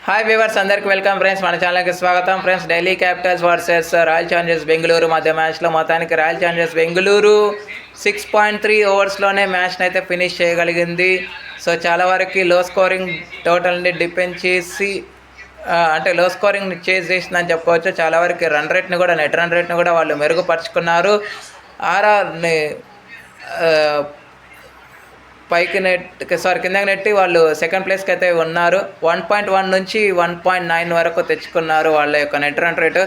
Hi viewers, అందరికి welcome friends. మన ఛానల్కి స్వాగతం friends. Delhi Capitals versus royal Challengers Bengaluru మధ్య మ్యాచ్లో మొత్తానికి రాయల్ ఛాలెంజర్స్ బెంగళూరు 6.3 ఓవర్స్లోనే మ్యాచ్ని అయితే ఫినిష్ చేయగలిగింది. సో చాలా వరకు లో స్కోరింగ్ టోటల్ని డిపెండ్ చేసి అంటే లో స్కోరింగ్ చేసిందని చెప్పుకోవచ్చు. చాలా వరకు నెట్ రన్ రేట్ని కూడా వాళ్ళు మెరుగుపరుచుకున్నారు. ఆర్ఆర్ని కిందకి నెట్టి వాళ్ళు సెకండ్ ప్లేస్కి అయితే ఉన్నారు. 1.1 నుంచి 1.9 వరకు తెచ్చుకున్నారు వాళ్ళ యొక్క నెట్ రన్ రేటు.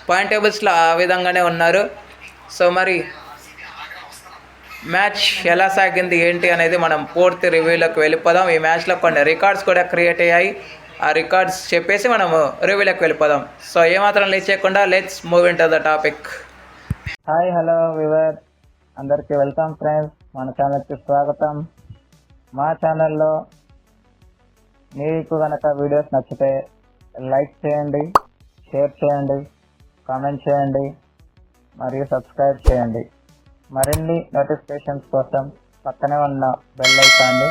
పాయింట్ టేబుల్స్లో ఆ విధంగానే ఉన్నారు. సో మరి మ్యాచ్ ఎలా సాగింది ఏంటి అనేది మనం పూర్తి రివ్యూలోకి వెళ్ళిపోదాం. ఈ మ్యాచ్లో కొన్ని రికార్డ్స్ కూడా క్రియేట్ అయ్యాయి. ఆ రికార్డ్స్ చెప్పేసి మనము రివ్యూలోకి వెళ్ళిపోదాం. సో ఏమాత్రం లేట్ చేయకుండా let's move in to the topic. Hi hello we were, అందరికీ వెల్కమ్ ఫ్రెండ్స్. మన ఛానల్కి స్వాగతం. మా ఛానల్లో మీకు కనుక వీడియోస్ నచ్చితే లైక్ చేయండి, షేర్ చేయండి, కామెంట్ చేయండి మరియు సబ్స్క్రైబ్ చేయండి. మరిన్ని నోటిఫికేషన్స్ కోసం పక్కనే ఉన్న బెల్ ఐకాన్ని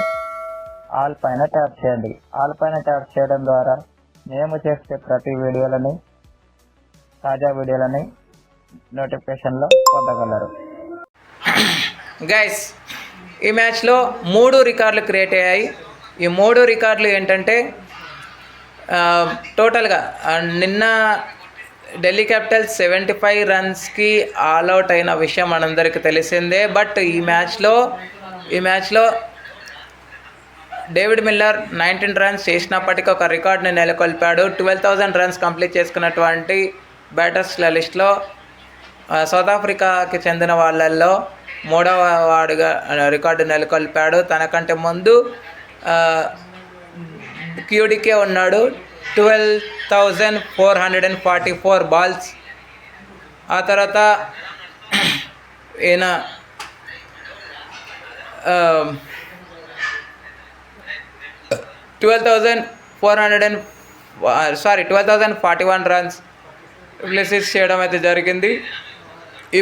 ఆల్ పైన ట్యాప్ చేయండి. ఆల్ పైన ట్యాప్ చేయడం ద్వారా మేము చేసే ప్రతి వీడియోలని, తాజా వీడియోలని నోటిఫికేషన్లో పొందగలరు. గైస్, ఈ మ్యాచ్లో 3 రికార్డులు క్రియేట్ అయ్యాయి. ఈ 3 రికార్డులు ఏంటంటే టోటల్గా నిన్న ఢిల్లీ క్యాపిటల్స్ 75 రన్స్కి ఆల్అవుట్ అయిన విషయం మనందరికీ తెలిసిందే. బట్ ఈ మ్యాచ్లో డేవిడ్ మిల్లర్ 19 రన్స్ చేసినప్పటికీ ఒక రికార్డుని నెలకొల్పాడు. 12,000 రన్స్ కంప్లీట్ చేసుకున్నటువంటి బ్యాటర్స్ల లిస్ట్లో సౌత్ ఆఫ్రికాకి చెందిన వాళ్ళల్లో 3వ వాడుగా రికార్డు నెలకొల్పాడు. తనకంటే ముందు క్యూడికే ఉన్నాడు, 12,444 బాల్స్. ఆ తర్వాత ఈయన 12,041 రన్స్ రిలీజ్ చేయడం అయితే జరిగింది.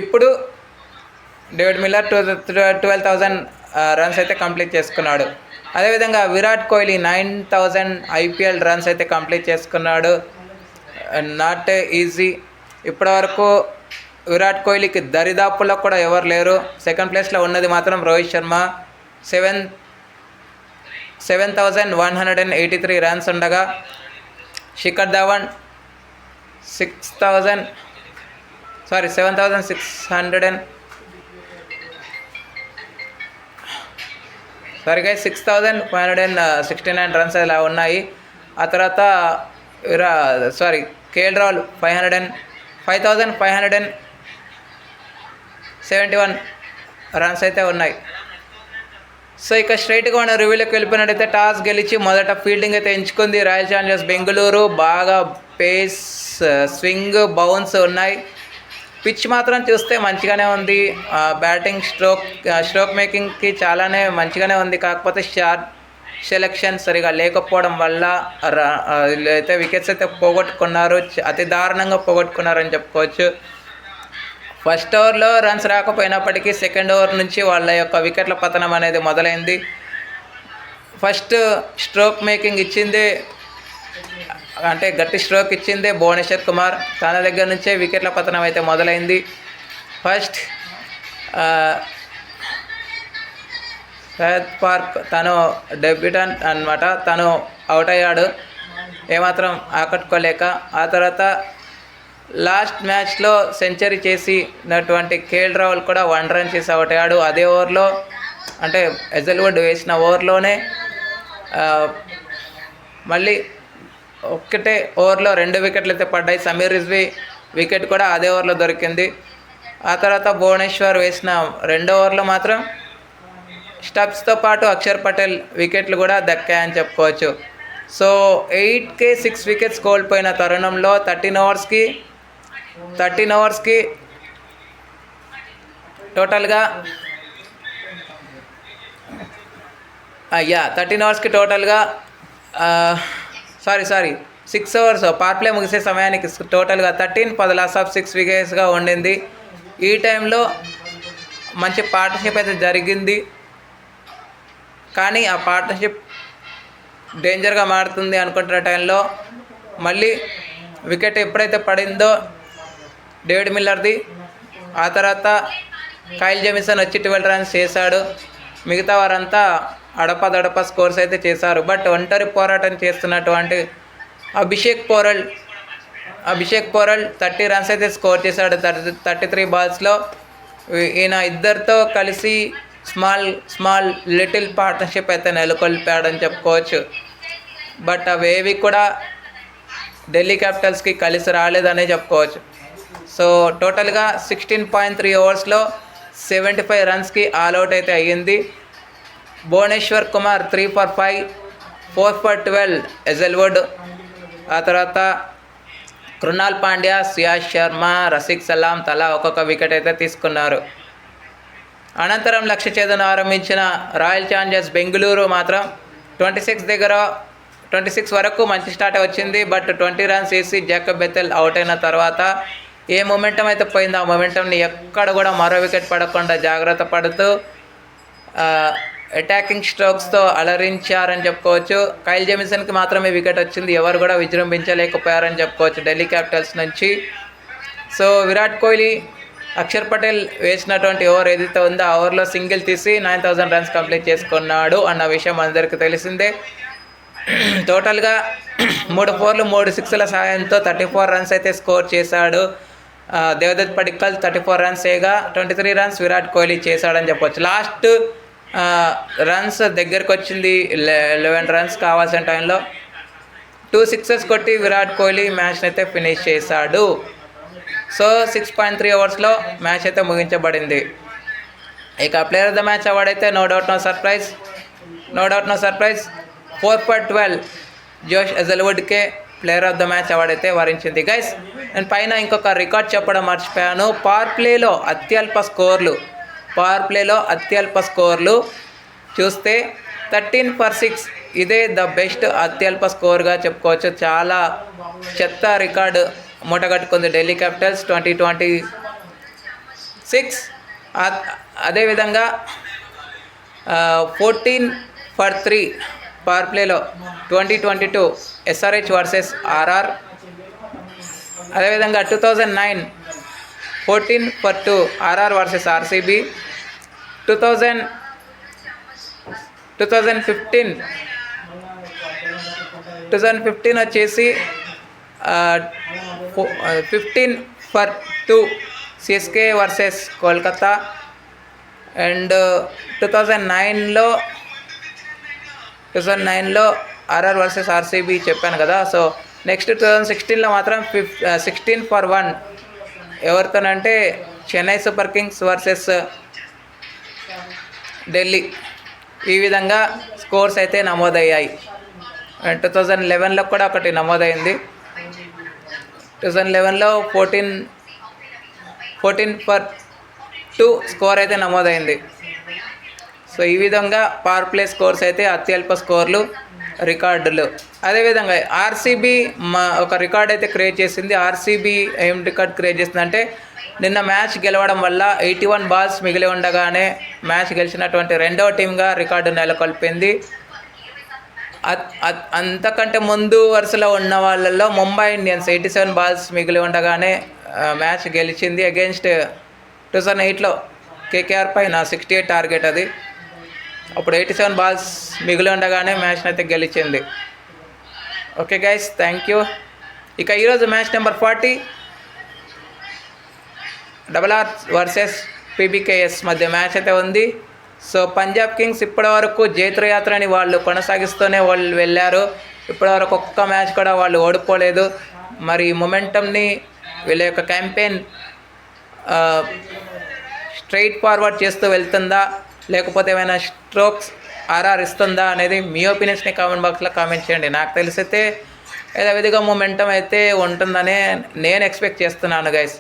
ఇప్పుడు డేవిడ్ మిల్లర్ 12,000 రన్స్ అయితే కంప్లీట్ చేసుకున్నాడు. అదేవిధంగా విరాట్ కోహ్లీ 9,000 ఐపీఎల్ రన్స్ అయితే కంప్లీట్ చేసుకున్నాడు. Not easy. ఇప్పటివరకు విరాట్ కోహ్లీకి దరిదాపుల్లో కూడా ఎవరు లేరు. సెకండ్ ప్లేస్లో ఉన్నది మాత్రం రోహిత్ శర్మ 7,183 రన్స్ ఉండగా, శిఖర్ ధవన్ 6,569 రన్స్ ఇలా ఉన్నాయి. ఆ తర్వాత కేఎల్ రాహుల్ 5,571 రన్స్ అయితే ఉన్నాయి. సో ఇక స్ట్రైట్గా మన రివ్యూలోకి వెళ్ళిపోయినట్టయితే టాస్ గెలిచి మొదట ఫీల్డింగ్ అయితే ఎంచుకుంది రాయల్ ఛాలెంజర్స్ బెంగళూరు. బాగా పేస్, స్వింగ్, బౌన్స్ ఉన్నాయి. పిచ్ మాత్రం చూస్తే మంచిగానే ఉంది. బ్యాటింగ్ స్ట్రోక్ మేకింగ్కి చాలానే మంచిగానే ఉంది. కాకపోతే షాట్ సెలెక్షన్ సరిగా లేకపోవడం వల్ల అయితే వికెట్స్ అయితే పోగొట్టుకున్నారు. అతి దారుణంగా పోగొట్టుకున్నారని చెప్పుకోవచ్చు. ఫస్ట్ ఓవర్లో రన్స్ రాకపోయినప్పటికీ సెకండ్ ఓవర్ నుంచి వాళ్ళ యొక్క వికెట్ల పతనం అనేది మొదలైంది. ఫస్ట్ స్ట్రోక్ మేకింగ్ ఇచ్చింది, అంటే గట్టి స్ట్రోక్ ఇచ్చింది భువనేశ్వర్ కుమార్. తన దగ్గర నుంచే వికెట్ల పతనం అయితే మొదలైంది. ఫస్ట్ షాద్ పార్క్ తను డెబ్యూటెంట్ అనమాట, తను అవుట్ అయ్యాడు ఏమాత్రం ఆకట్టుకోలేక. ఆ తర్వాత లాస్ట్ మ్యాచ్లో సెంచరీ చేసినటువంటి కేఎల్ రాహుల్ కూడా 1 రన్ చేసి అవుట్ అయ్యాడు. అదే ఓవర్లో, అంటే హెజల్వుడ్ వేసిన ఓవర్లోనే మళ్ళీ ఒక్కటే ఓవర్లో 2 వికెట్లు అయితే పడ్డాయి. సమీర్ రిజ్వీ వికెట్ కూడా అదే ఓవర్లో దొరికింది. ఆ తర్వాత భువనేశ్వర్ వేసిన 2వ ఓవర్లో మాత్రం స్టబ్స్తో పాటు అక్షర్ పటేల్ వికెట్లు కూడా దక్కాయని చెప్పుకోవచ్చు. సో 8కి 6 వికెట్స్ కోల్పోయిన తరుణంలో 13 ఓవర్స్కి టోటల్గా 6 ఓవర్స్ పవర్ ప్లే ముగిసే సమయానికి టోటల్గా 13 లాస్ ఆఫ్ 6 వికెట్స్గా ఉండింది. ఈ టైంలో మంచి పార్ట్నర్షిప్ అయితే జరిగింది. కానీ ఆ పార్ట్నర్షిప్ డేంజర్గా మారుతుంది అనుకుంటున్న టైంలో మళ్ళీ వికెట్ ఎప్పుడైతే పడిందో డేవిడ్ మిల్లర్ది, ఆ తర్వాత కైల్ జెమిసన్ వచ్చి 12 రన్స్ చేశాడు. మిగతా వారంతా అడపదడప స్కోర్స్ అయితే చేశారు. బట్ ఒంటరి పోరాటం చేస్తున్నటువంటి అభిషేక్ పోరల్ 30 రన్స్ అయితే స్కోర్ చేశాడు 33 బాల్స్లో. ఈయన ఇద్దరితో కలిసి స్మాల్ లిటిల్ పార్ట్నర్షిప్ అయితే నెలకొల్పాడని చెప్పుకోవచ్చు. బట్ అవేవి కూడా ఢిల్లీ క్యాపిటల్స్కి కలిసి రాలేదనే చెప్పుకోవచ్చు. సో టోటల్గా 16.3 ఓవర్స్లో 75 రన్స్కి ఆల్అవుట్ అయితే అయ్యింది. భువనేశ్వర్ కుమార్ 3 for 5, 4 for 12 ఎజల్వుడ్, ఆ తర్వాత కృణాల్ పాండ్యా, సియాజ్ శర్మ, రసిక్ సలాం తలా ఒక్కొక్క వికెట్ అయితే తీసుకున్నారు. అనంతరం లక్ష్య ఛేదన ఆరంభించిన రాయల్ ఛాలెంజర్స్ బెంగళూరు మాత్రం 26 వరకు మంచి స్టార్ట్ వచ్చింది. బట్ 20 రన్స్ వేసి జాకబ్ బెథెల్ అవుట్ అయిన తర్వాత ఏ మొమెంటం అయితే పోయిందో ఆ మొమెంటంని ఎక్కడ కూడా మరో వికెట్ పడకుండా జాగ్రత్త పడుతూ అటాకింగ్ స్ట్రోక్స్తో అలరించారని చెప్పుకోవచ్చు. కైల్ జెమిసన్కి మాత్రమే వికెట్ వచ్చింది, ఎవరు కూడా విజృంభించలేకపోయారని చెప్పుకోవచ్చు ఢిల్లీ క్యాపిటల్స్ నుంచి. సో విరాట్ కోహ్లీ, అక్షర్ పటేల్ వేసినటువంటి ఓవర్ ఏదైతే ఉందో ఆ ఓవర్లో సింగిల్ తీసి 9000 రన్స్ కంప్లీట్ చేసుకున్నాడు అన్న విషయం అందరికీ తెలిసిందే. టోటల్గా 3 4లు 3 6ల సాయంతో 34 రన్స్ అయితే స్కోర్ చేశాడు. దేవదత్ పడిక్కల్ 34 రన్స్ వేయగా 23 రన్స్ విరాట్ కోహ్లీ చేశాడని చెప్పొచ్చు. లాస్ట్ రన్స్ దగ్గరకు వచ్చింది, 11 రన్స్ కావాల్సిన టైంలో 2 6 కొట్టి విరాట్ కోహ్లీ మ్యాచ్ని అయితే ఫినిష్ చేశాడు. సో 6.3 ఓవర్స్లో మ్యాచ్ అయితే ముగించబడింది. ఇక player of the match award అయితే no doubt no surprise 4 for 12 Josh హెజల్వుడ్కే player of the match award అయితే వరించింది. గైస్ నేను పైన ఇంకొక రికార్డ్ చెప్పడం మర్చిపోయాను. పవర్ ప్లేలో అత్యల్ప స్కోర్లు చూస్తే 13 for 6 ఇదే ద బెస్ట్ అత్యల్ప స్కోర్గా చెప్పుకోవచ్చు. చాలా చెత్త రికార్డు మూటగట్టుకుంది ఢిల్లీ క్యాపిటల్స్ 2026. అదేవిధంగా 14 for 3 పవర్ ప్లేలో 2022 SRH వర్సెస్ RR. అదేవిధంగా 2009 14 for 2 RR వర్సెస్ RCB. 2015 వచ్చేసి 15 for 2 CSK versus Kolkata. And 2009లో RR వర్సెస్ RCB చెప్పాను కదా. సో నెక్స్ట్ 2016లో మాత్రం 16 for 1 ఎవరితోనంటే Chennai Super Kings versus Delhi. ఈ విధంగా స్కోర్స్ అయితే నమోదయ్యాయి. 2011లో కూడా ఒకటి నమోదైంది. 2011లో 14 for 2 స్కోర్ అయితే నమోదైంది. సో ఈ విధంగా పవర్ ప్లే స్కోర్స్ అయితే అత్యల్ప స్కోర్లు రికార్డులు. అదేవిధంగా RCB ఒక రికార్డ్ అయితే క్రియేట్ చేసింది. RCB ఏం రికార్డ్ క్రియేట్ చేసిందంటే నిన్న మ్యాచ్ గెలవడం వల్ల 81 బాల్స్ మిగిలి ఉండగానే మ్యాచ్ గెలిచినటువంటి రెండవ టీంగా రికార్డు నెలకొల్పింది. అంతకంటే ముందు వరుసలో ఉన్న వాళ్ళల్లో ముంబై ఇండియన్స్ 87 బాల్స్ మిగిలి ఉండగానే మ్యాచ్ గెలిచింది. అగెన్స్ట్ 2008లో KKR పైన 68 టార్గెట్ అది. అప్పుడు 87 బాల్స్ మిగిలి ఉండగానే మ్యాచ్ని అయితే గెలిచింది. Okay guys, thank you. ఇక ఈరోజు match number 40 RR versus PBKS మధ్య మ్యాచ్ అయితే ఉంది. సో పంజాబ్ కింగ్స్ ఇప్పటివరకు జైత్రయాత్రని వాళ్ళు కొనసాగిస్తూనే వాళ్ళు వెళ్ళారు. ఇప్పటివరకు ఒక్క మ్యాచ్ కూడా వాళ్ళు ఓడిపోలేదు. మరి మొమెంటమ్ని వీళ్ళ యొక్క క్యాంపెయిన్ స్ట్రైట్ ఫార్వర్డ్ చేస్తూ వెళ్తుందా, లేకపోతే ఏమైనా స్ట్రోక్స్ RR ఇస్తుందా అనేది మీ ఒపీనియన్స్ని కామెంట్ బాక్స్లో కామెంట్ చేయండి. నాకు తెలిసైతే ఏదో విధిగా మొమెంటం అయితే ఉంటుందని నేను ఎక్స్పెక్ట్ చేస్తున్నాను guys.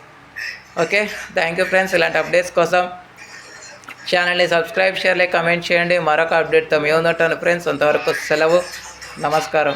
Okay, thank you friends. ఇలాంటి అప్డేట్స్ కోసం ఛానల్ని సబ్స్క్రైబ్, షేర్, లైక్, కామెంట్ చేయండి. మరొక అప్డేట్తో మేము ఉంటాను ఫ్రెండ్స్. అంతవరకు సెలవు, నమస్కారం.